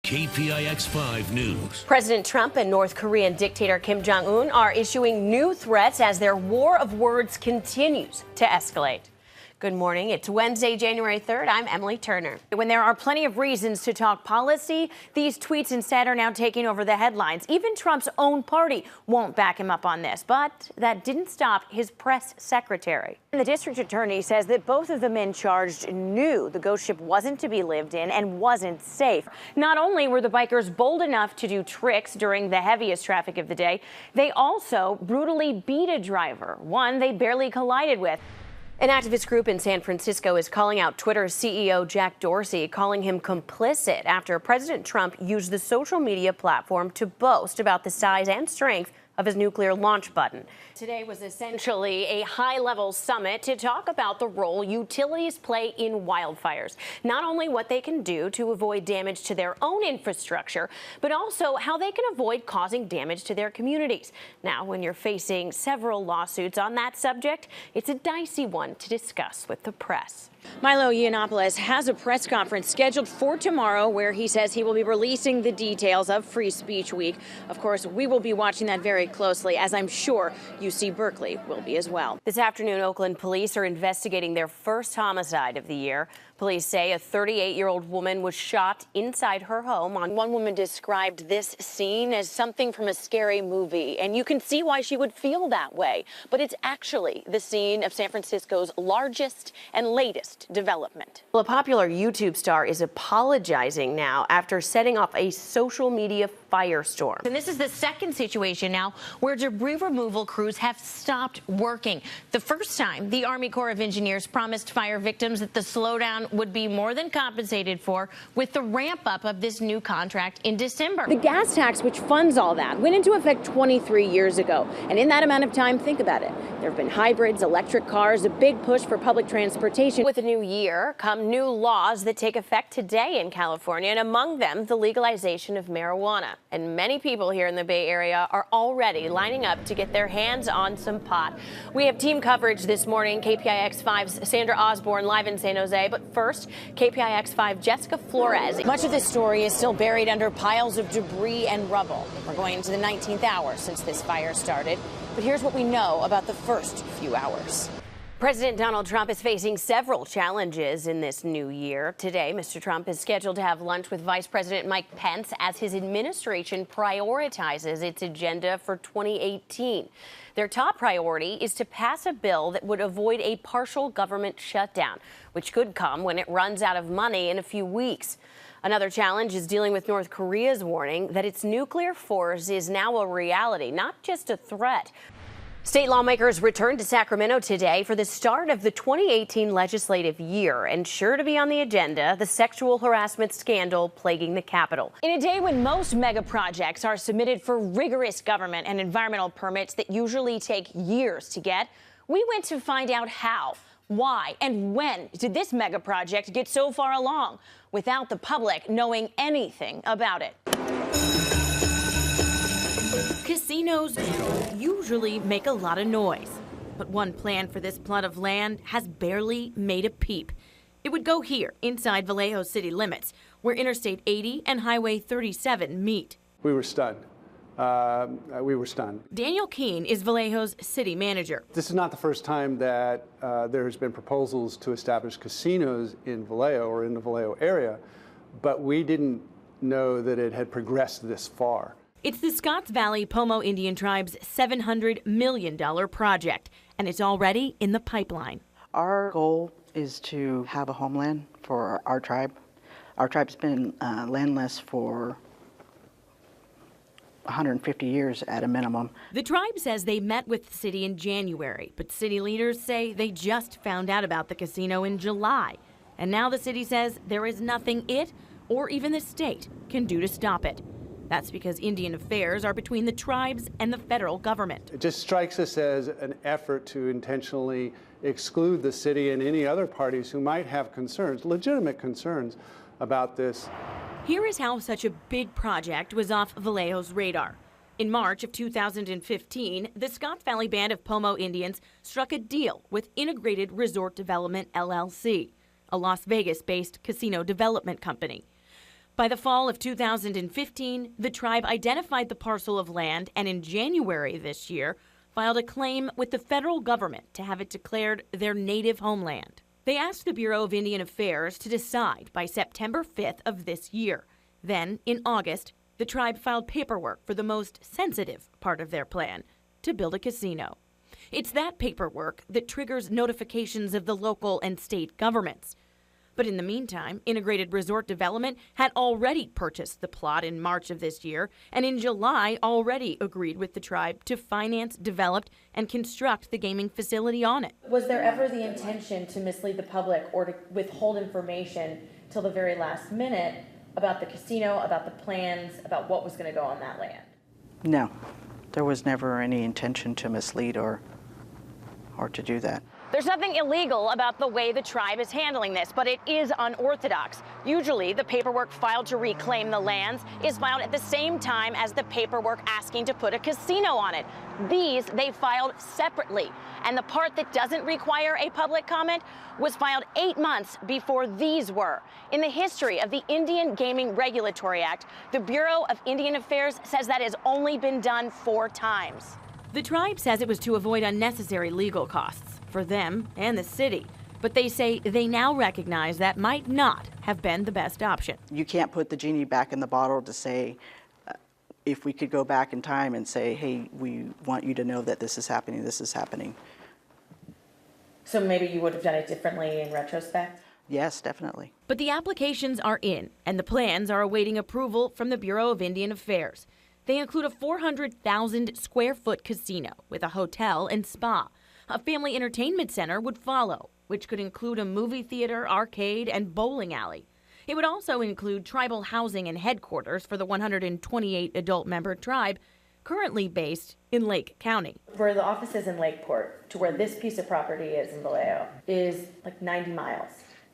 KPIX 5 News. President Trump and North Korean dictator Kim Jong-un are issuing new threats as their war of words continues to escalate. Good morning. It's Wednesday, January 3rd. I'm Emily Turner. When there are plenty of reasons to talk policy, these tweets instead are now taking over the headlines. Even Trump's own party won't back him up on this, but that didn't stop his press secretary. And the district attorney says that both of the men charged knew the ghost ship wasn't to be lived in and wasn't safe. Not only were the bikers bold enough to do tricks during the heaviest traffic of the day, they also brutally beat a driver, one they barely collided with. An activist group in San Francisco is calling out Twitter's CEO Jack Dorsey, calling him complicit after President Trump used the social media platform to boast about the size and strength of his nuclear launch button. Today was essentially a high-level summit to talk about the role utilities play in wildfires. Not only what they can do to avoid damage to their own infrastructure, but also how they can avoid causing damage to their communities. Now, when you're facing several lawsuits on that subject, it's a dicey one to discuss with the press. Milo Yiannopoulos has a press conference scheduled for tomorrow where he says he will be releasing the details of Free Speech Week. Of course, we will be watching that very closely, as I'm sure UC Berkeley will be as well. This afternoon, Oakland police are investigating their first homicide of the year. Police say a 38-year-old woman was shot inside her home. One woman described this scene as something from a scary movie, and you can see why she would feel that way. But it's actually the scene of San Francisco's largest and latest development. Well, a popular YouTube star is apologizing now after setting off a social media firestorm. And this is the second situation now where debris removal crews have stopped working. The first time, the Army Corps of Engineers promised fire victims that the slowdown would be more than compensated for with the ramp up of this new contract in December. The gas tax, which funds all that, went into effect 23 years ago. And in that amount of time, think about it. There have been hybrids, electric cars, a big push for public transportation. With the new year come new laws that take effect today in California, and among them, the legalization of marijuana. And many people here in the Bay Area are already lining up to get their hands on some pot. We have team coverage this morning. KPIX 5's Sandra Osborne live in San Jose. But first, KPIX 5 Jessica Flores. Much of this story is still buried under piles of debris and rubble. We're going into the 19th hour since this fire started. But here's what we know about the first few hours. President Donald Trump is facing several challenges in this new year. Today, Mr. Trump is scheduled to have lunch with Vice President Mike Pence as his administration prioritizes its agenda for 2018. Their top priority is to pass a bill that would avoid a partial government shutdown, which could come when it runs out of money in a few weeks. Another challenge is dealing with North Korea's warning that its nuclear force is now a reality, not just a threat. State lawmakers returned to Sacramento today for the start of the 2018 legislative year, and sure to be on the agenda, the sexual harassment scandal plaguing the Capitol. In a day when most mega projects are submitted for rigorous government and environmental permits that usually take years to get, we went to find out how, why, and when did this mega project get so far along without the public knowing anything about it. Casinos usually make a lot of noise, but one plan for this plot of land has barely made a peep. It would go here, inside Vallejo city limits, where Interstate 80 and Highway 37 meet. We were stunned. Daniel Keene is Vallejo's city manager. This is not the first time that there has been proposals to establish casinos in Vallejo or in the Vallejo area, but we didn't know that it had progressed this far. It's the Scotts Valley Pomo Indian Tribe's $700 million project, and it's already in the pipeline. Our goal is to have a homeland for our tribe. Our tribe's been landless for 150 years at a minimum. The tribe says they met with the city in January, but city leaders say they just found out about the casino in July. And now the city says there is nothing it or even the state can do to stop it. That's because Indian affairs are between the tribes and the federal government. It just strikes us as an effort to intentionally exclude the city and any other parties who might have concerns, legitimate concerns, about this. Here is how such a big project was off Vallejo's radar. In March of 2015, the Scotts Valley Band of Pomo Indians struck a deal with Integrated Resort Development, LLC, a Las Vegas-based casino development company. By the fall of 2015, the tribe identified the parcel of land and in January this year filed a claim with the federal government to have it declared their native homeland. They asked the Bureau of Indian Affairs to decide by September 5th of this year. Then, in August, the tribe filed paperwork for the most sensitive part of their plan, to build a casino. It's that paperwork that triggers notifications of the local and state governments. But in the meantime, Integrated Resort Development had already purchased the plot in March of this year, and in July already agreed with the tribe to finance, develop, and construct the gaming facility on it. Was there ever the intention to mislead the public or to withhold information till the very last minute about the casino, about the plans, about what was going to go on that land? No, there was never any intention to mislead or to do that. There's nothing illegal about the way the tribe is handling this, but it is unorthodox. Usually, the paperwork filed to reclaim the lands is filed at the same time as the paperwork asking to put a casino on it. These, they filed separately. And the part that doesn't require a public comment was filed 8 months before these were. In the history of the Indian Gaming Regulatory Act, the Bureau of Indian Affairs says that has only been done 4 times. The tribe says it was to avoid unnecessary legal costs for them and the city, but they say they now recognize that might not have been the best option. You can't put the genie back in the bottle to say, if we could go back in time and say, hey, we want you to know that this is happening, this is happening. So maybe you would have done it differently in retrospect? Yes, definitely. But the applications are in, and the plans are awaiting approval from the Bureau of Indian Affairs. They include a 400,000 square foot casino with a hotel and spa. A family entertainment center would follow, which could include a movie theater, arcade, and bowling alley. It would also include tribal housing and headquarters for the 128 adult-member tribe, currently based in Lake County. Where the office is in Lakeport to where this piece of property is in Vallejo is like 90 miles.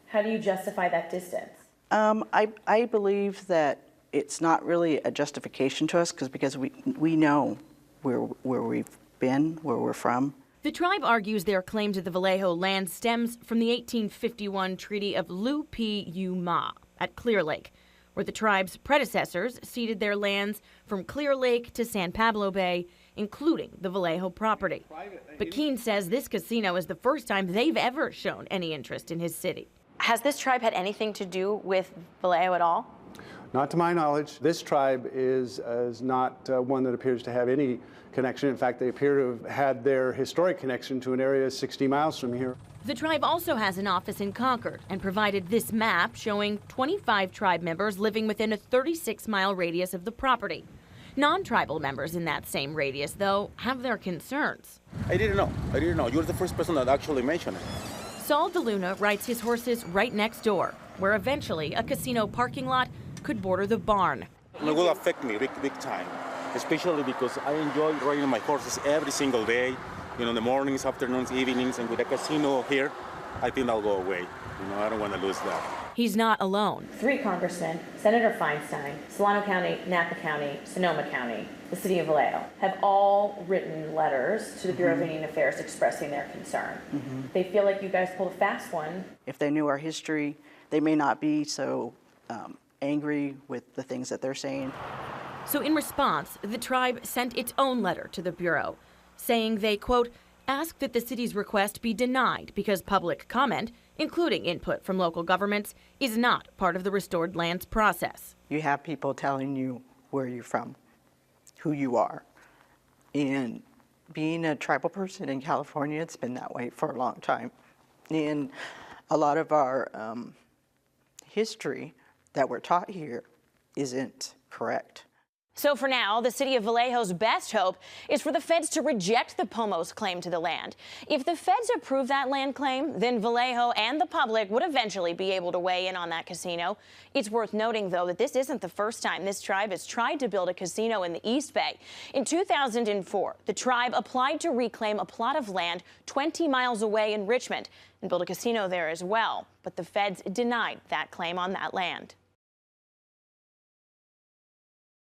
How do you justify that distance? I believe that it's not really a justification to us because we know where we've been, where we're from. The tribe argues their claim to the Vallejo land stems from the 1851 Treaty of Lupi-U-Ma at Clear Lake, where the tribe's predecessors ceded their lands from Clear Lake to San Pablo Bay, including the Vallejo property. But Keene says this casino is the first time they've ever shown any interest in his city. Has this tribe had anything to do with Vallejo at all? Not to my knowledge. This tribe is not one that appears to have any connection. In fact, they appear to have had their historic connection to an area 60 miles from here. The tribe also has an office in Concord and provided this map showing 25 tribe members living within a 36-mile radius of the property. Non-tribal members in that same radius, though, have their concerns. I didn't know. You're the first person that actually mentioned it. Saul DeLuna rides his horses right next door, where eventually a casino parking lot could border the barn. It will affect me big time, especially because I enjoy riding my horses every single day, the mornings, afternoons, evenings, and with a casino here, I think I'll go away. I don't want to lose that. He's not alone. 3 congressmen, Senator Feinstein, Solano County, Napa County, Sonoma County, the city of Vallejo, have all written letters to the Bureau of Indian Affairs expressing their concern. They feel like you guys pulled a fast one. If they knew our history, they may not be so angry with the things that they're saying. So in response, the tribe sent its own letter to the Bureau, saying they, quote, ask that the city's request be denied because public comment, including input from local governments, is not part of the restored lands process. You have people telling you where you're from, who you are. And being a tribal person in California, it's been that way for a long time. And a lot of our history that we're taught here isn't correct. So for now, the city of Vallejo's best hope is for the feds to reject the Pomos claim to the land. If the feds approve that land claim, then Vallejo and the public would eventually be able to weigh in on that casino. It's worth noting, though, that this isn't the first time this tribe has tried to build a casino in the East Bay. In 2004, the tribe applied to reclaim a plot of land 20 miles away in Richmond and build a casino there as well. But the feds denied that claim on that land.